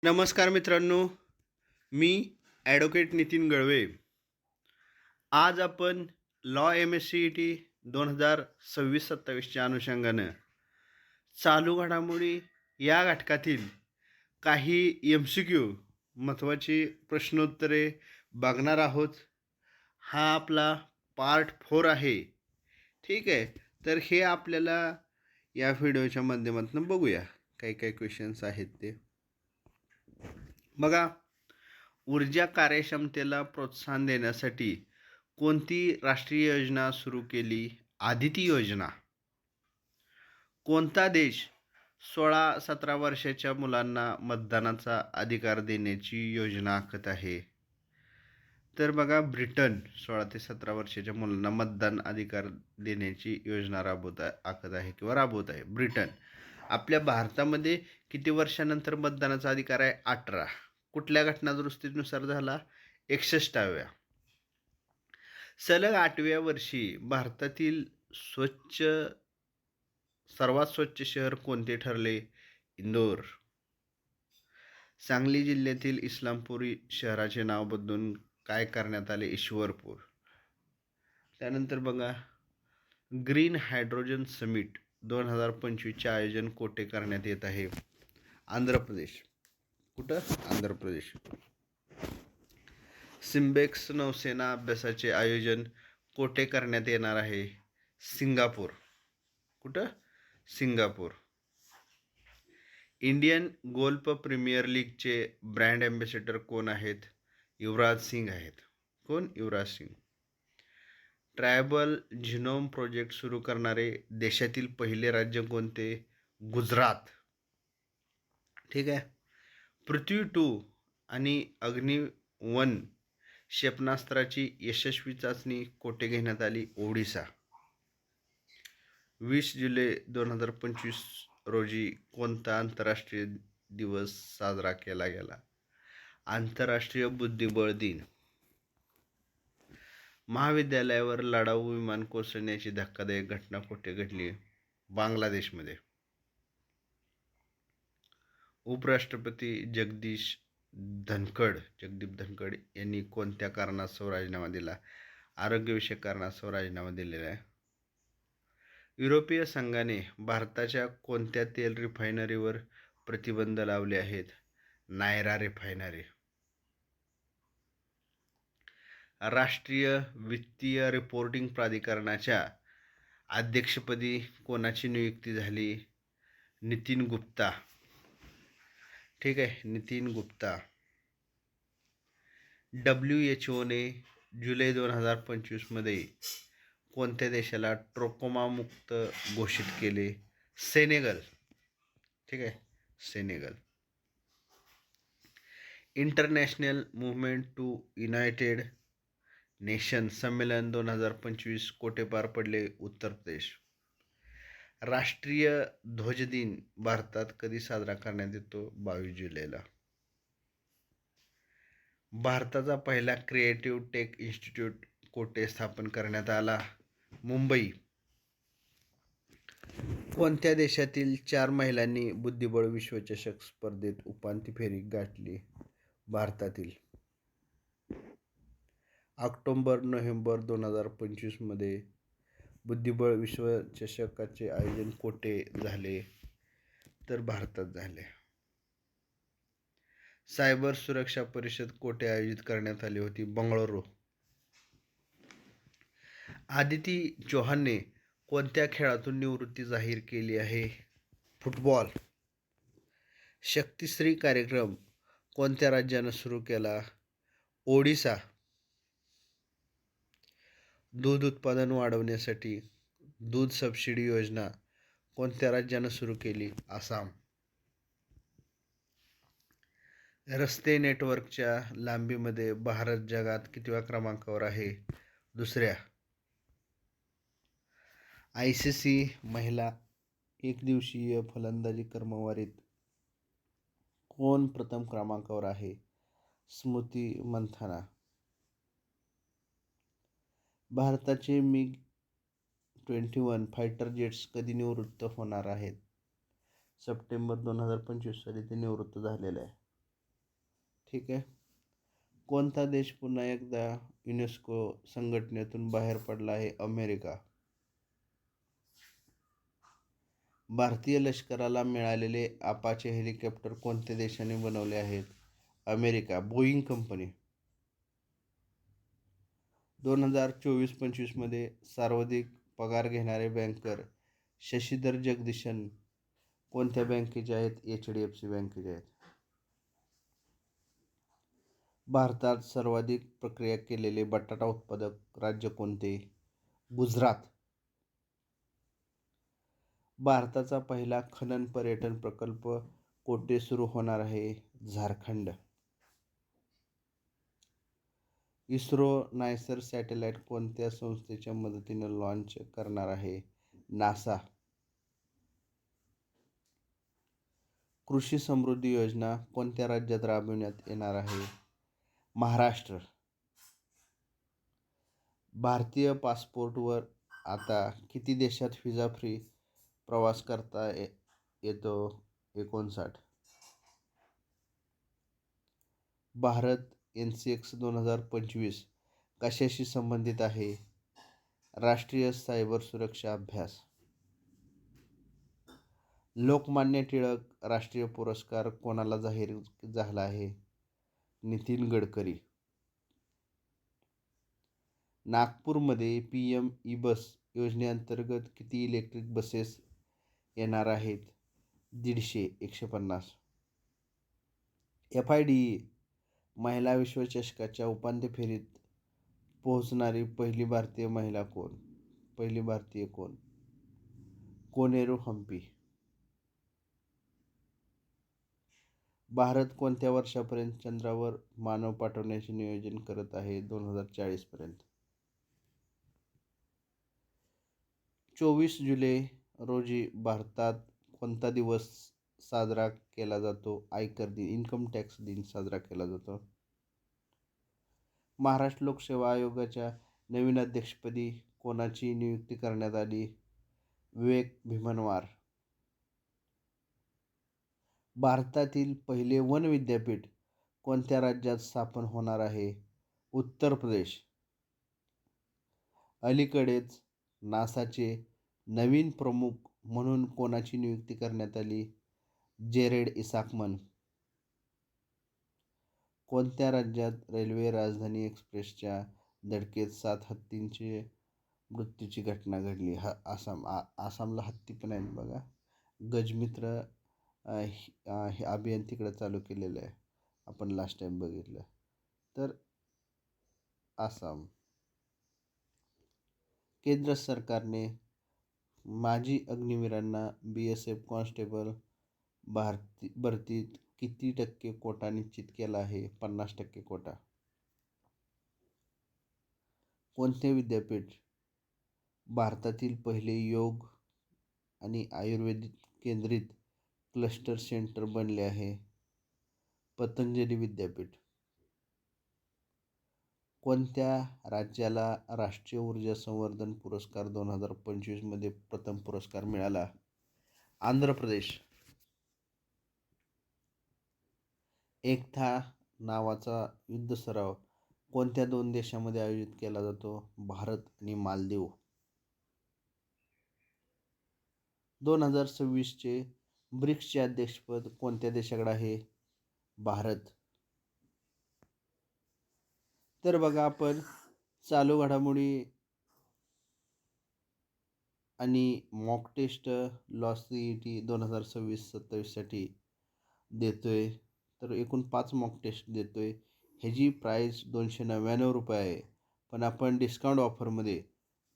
नमस्कार मित्रांनो, मी ॲडव्होकेट नितीन गळवे. आज आपण लॉ एम-एस-सी-ई-टी 2026-27च्या अनुषंगानं चालू घडामोडी या घटकातील काही एम-सी-क्यू महत्त्वाची प्रश्नोत्तरे बघणार आहोत. हा आपला पार्ट 4 आहे. ठीक आहे. तर हे आपल्याला या व्हिडिओच्या माध्यमातून बघूया. काही क्वेश्चन्स आहेत ते. बघा, ऊर्जा कार्यक्षमतेला प्रोत्साहन देण्यासाठी कोणती राष्ट्रीय योजना सुरू केली? आदिती योजना. कोणता देश 16-17 वर्षाच्या मुलांना मतदानाचा अधिकार देण्याची योजना आखत आहे? तर बघा, ब्रिटन 16 ते 17 वर्षाच्या मुलांना मतदान अधिकार देण्याची योजना आखत आहे किंवा राबवत आहे ब्रिटन. आपल्या भारतामध्ये किती वर्षानंतर मतदानाचा अधिकार आहे? 18. कुठल्या घटनादुरुस्तीनुसार झाला? 61व्या. सलग 8व्या वर्षी भारतातील सर्वात स्वच्छ शहर कोणते ठरले? इंदोर. सांगली जिल्ह्यातील इस्लामपुरी शहराचे नाव बदलून काय करण्यात आले? ईश्वरपूर. त्यानंतर बघा, ग्रीन हायड्रोजन समिट 2025चे आयोजन कोठे करण्यात येत आहे? आंध्र प्रदेश. कुठं? आंध्र प्रदेश. सिम्बेक्स नौसेना अभ्यासाचे आयोजन कोठे करण्यात येणार आहे? सिंगापूर. कुठं? सिंगापूर. इंडियन गोल्फ प्रीमियर लीगचे ब्रँड ॲम्बॅसेडर कोण आहेत? युवराज सिंग आहेत. कोण? Yuvraj Singh. Tribal genome project सुरू करणारे देशातील पहिले राज्य कोणते? गुजरात. ठीक आहे. पृथ्वी 2 आणि अग्नी-1 क्षेपणास्त्राची यशस्वी चाचणी कोठे घेण्यात आली? ओडिसा. 20 जुलै 2025 रोजी कोणता आंतरराष्ट्रीय दिवस साजरा केला गेला? आंतरराष्ट्रीय बुद्धिबळ दिन. महाविद्यालयावर लढाऊ विमान कोसळण्याची धक्कादायक घटना कोठे घडली? बांगलादेशमध्ये. उपराष्ट्रपती जगदीप धनखड यांनी कोणत्या कारणास्तव राजीनामा दिला? आरोग्यविषयक कारणास्तव राजीनामा दिलेला आहे. युरोपीय संघाने भारताच्या कोणत्या तेल रिफायनरीवर प्रतिबंध लावले आहेत? नायरा रिफायनरी. राष्ट्रीय वित्तीय रिपोर्टिंग प्राधिकरणाच्या अध्यक्षपदी कोणाची नियुक्ती झाली? नितीन गुप्ता. ठीक आहे, नितीन गुप्ता. WHOने जुलै 2025मध्ये कोणत्या देशाला ट्रोकोमा मुक्त घोषित केले? सेनेगल. ठीक आहे, Senegal. International movement to united nation संमेलन 2025 कोठे पार पडले? उत्तर प्रदेश. राष्ट्रीय ध्वज दिन भारतात कधी साजरा करण्यात येतो? 22 जुलैला. भारताचा पहिला क्रिएटिव्ह टेक इन्स्टिट्यूट कोठे स्थापन करण्यात आला? मुंबई. कोणत्या देशातील 4 महिलांनी बुद्धिबळ विश्वचषक स्पर्धेत उपांत्य फेरी गाठली? भारतातील. ऑक्टोबर-नोव्हेंबर 2025मध्ये बुद्धिबळ विश्वचषकाचे आयोजन कोठे झाले? तर भारतात झाले. सायबर सुरक्षा परिषद कोठे आयोजित करण्यात आली होती? बंगळुरू. आदिती चौहानने कोणत्या खेळातून निवृत्ती जाहीर केली आहे? फुटबॉल. शक्तिश्री कार्यक्रम कोणत्या राज्यानं सुरू केला? ओडिसा. दूध उत्पादन वाढवण्यासाठी दूध सबसिडी योजना कोणत्या राज्यानं सुरू केली? आसाम. रस्ते नेटवर्कच्या लांबीमध्ये भारत जगात कितव्या क्रमांकावर आहे? 2ऱ्या. ICC महिला एकदिवसीय फलंदाजी क्रमवारीत कोण प्रथम क्रमांकावर आहे? स्मृती मंथाना. भारताचे MiG-21 फायटर जेट्स कधी निवृत्त होणार आहेत? सप्टेंबर 2025 साली ते निवृत्त झालेले आहे. ठीक आहे. कोणता देश पुन्हा एकदा युनेस्को संघटनेतून बाहेर पडला आहे? अमेरिका. भारतीय लष्कराला मिळालेले अपाचे हेलिकॉप्टर कोणत्या देशाने बनवले आहेत? अमेरिका. Boeing company. 2024-25 सर्वाधिक पगार घेणारे बँकर शशीधर जगदीशन कोणत्या बँकेचे आहेत? HDFC बँकेचे आहेत. भारतात सर्वाधिक प्रक्रिया केलेले बटाटा उत्पादक राज्य कोणते? गुजरात. भारताचा पहिला खनन पर्यटन प्रकल्प कोठे सुरू होणार आहे? झारखंड. इस्रो नायसर सॅटेलाइट कोणत्या संस्थेच्या मदतीने लॉन्च करणार आहे? नासा. कृषी समृद्धी योजना कोणत्या राज्यात राबविण्यात येणार आहे? महाराष्ट्र. भारतीय पासपोर्टवर आता किती देशात व्हिसा फ्री प्रवास करता येतो? 59. भारत NCX 2025 कशाशी संबंधित आहे? राष्ट्रीय सायबर सुरक्षा अभ्यास. लोकमान्य टिळक राष्ट्रीय पुरस्कार कोणाला जाहीर झाला आहे? नितीन गडकरी. नागपूरमध्ये PM ई-बस योजनेअंतर्गत किती इलेक्ट्रिक बसेस येणार आहेत? 150. 150. FIDE महिला विश्वचषकाच्या उपांत्य फेरीत पोहोचणारी पहिली भारतीय कोण? कोनेरू हम्पी. भारत कोणत्या वर्षापर्यंत चंद्रावर मानव पाठवण्याचे नियोजन करत आहे? 2040 पर्यंत. 24 जुलै रोजी भारतात कोणता दिवस साजरा केला जातो? आयकर दिन, इन्कम टॅक्स दिन साजरा केला जातो. महाराष्ट्र लोकसेवा आयोगाच्या नवीन अध्यक्षपदी कोणाची नियुक्ती करण्यात आली? विवेक भीमनवार. भारतातील पहिले वन विद्यापीठ कोणत्या राज्यात स्थापन होणार आहे? उत्तर प्रदेश. अलीकडेच नासाचे नवीन प्रमुख म्हणून कोणाची नियुक्ती करण्यात आली? जेरेड इसाकमन. कोणत्या राज्यात रेल्वे राजधानी एक्सप्रेसच्या धडकेत 7 हत्तींचे मृत्यूची घटना घडली? आसामला हत्ती पण आहेत बघा. गजमित्र हे अभियान तिकडं चालू केलेलं आहे, आपण लास्ट टाइम बघितलं. तर आसाम. केंद्र सरकारने माजी अग्निवीरांना BSF कॉन्स्टेबल भरतीत किती टक्के कोटा निश्चित केला आहे? 50% कोटा. कोणते विद्यापीठ भारतातील पहिले योग आणि आयुर्वेदिक केंद्रित क्लस्टर सेंटर बनले आहे? पतंजली विद्यापीठ. कोणत्या राज्याला राष्ट्रीय ऊर्जा संवर्धन पुरस्कार 2025 प्रथम पुरस्कार मिळाला? आंध्र प्रदेश. एकता नावाचा युद्ध सराव कोणत्या 2 देशांमध्ये आयोजित केला जातो? भारत आणि मालदीव. 2026 ब्रिक्सचे अध्यक्षपद कोणत्या देशाकडे आहे? भारत. तर बघा, आपण चालू घडामोडी आणि मॉक टेस्ट CET 2026-27 देतोय. तर एकूण 5 मॉक टेस्ट देतोय. ह्याची प्राईस 299 रुपये आहे, पण आपण डिस्काउंट ऑफरमध्ये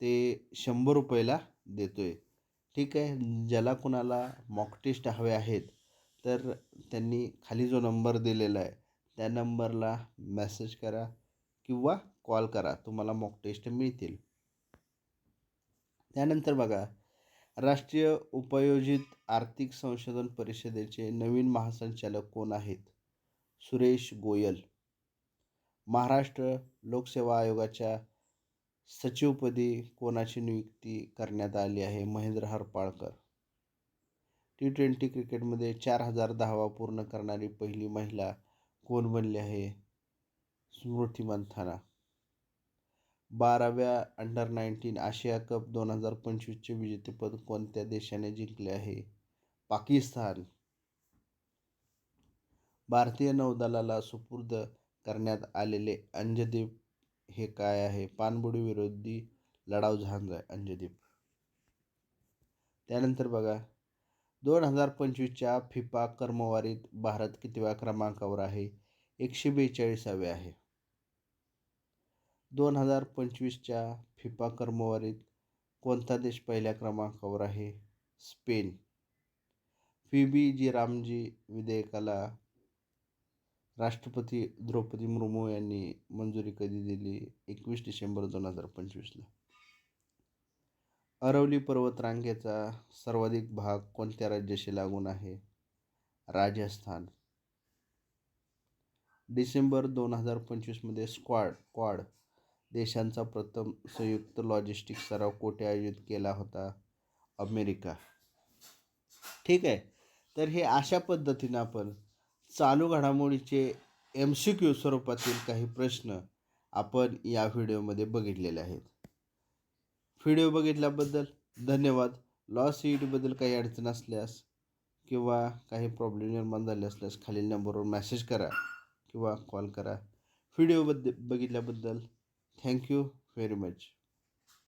ते 100 रुपयाला देतोय. ठीक आहे. ज्याला कुणाला मॉक टेस्ट हवे आहेत तर त्यांनी खाली जो नंबर दिलेला आहे त्या नंबरला मेसेज करा किंवा कॉल करा, तुम्हाला मॉक टेस्ट मिळतील. त्यानंतर बघा, राष्ट्रीय उपयोजित आर्थिक संशोधन परिषदेचे नवीन महासंचालक कोण आहेत? सुरेश गोयल. महाराष्ट्र लोकसेवा आयोगाच्या सचिवपदी कोणाची नियुक्ती करण्यात आली आहे? महेंद्र हरपाळकर. T20 क्रिकेटमध्ये 4000 धावा पूर्ण करणारी पहिली महिला कोण बनले आहे? स्मृती मंथाना. 12व्या अंडर-19 आशिया कप 2025चे विजेतेपद कोणत्या देशाने जिंकले आहे? पाकिस्तान. भारतीय नौदलाला सुपूर्द करण्यात आलेले अंजदीप हे काय आहे? पाणबुडी विरोधी लढाऊ जहाज आहे अंजदीप. त्यानंतर बघा, 2025च्या फिफा क्रमवारीत भारत कितव्या क्रमांकावर आहे? 142 आहे. 2025च्या फिफा क्रमवारीत कोणता देश पहिल्या क्रमांकावर आहे? स्पेन. फिबी जी विधेयकाला राष्ट्रपती द्रौपदी मुर्मू यांनी मंजुरी कधी दिली? 21 डिसेंबर 2025ला. अरवली पर्वतरांगेचा सर्वाधिक भाग कोणत्या राज्याशी लागून आहे? राजस्थान. डिसेंबर 2025मध्ये क्वाड देशांचा प्रथम संयुक्त लॉजिस्टिक सराव कोठे आयोजित केला होता? अमेरिका. ठीक आहे. तर हे अशा पद्धतीनं आपण चालू घडामोडीचे MCQ स्वरूपातील काही प्रश्न आपण या व्हिडिओमध्ये बघितलेले आहेत. व्हिडिओ बघितल्याबद्दल धन्यवाद. लॉ CETबद्दल काही अडचण असल्यास किंवा काही प्रॉब्लेम निर्माण झाले असल्यास खालील नंबरवर मेसेज करा किंवा कॉल करा. व्हिडिओ बघितल्याबद्दल थँक्यू व्हेरी मच.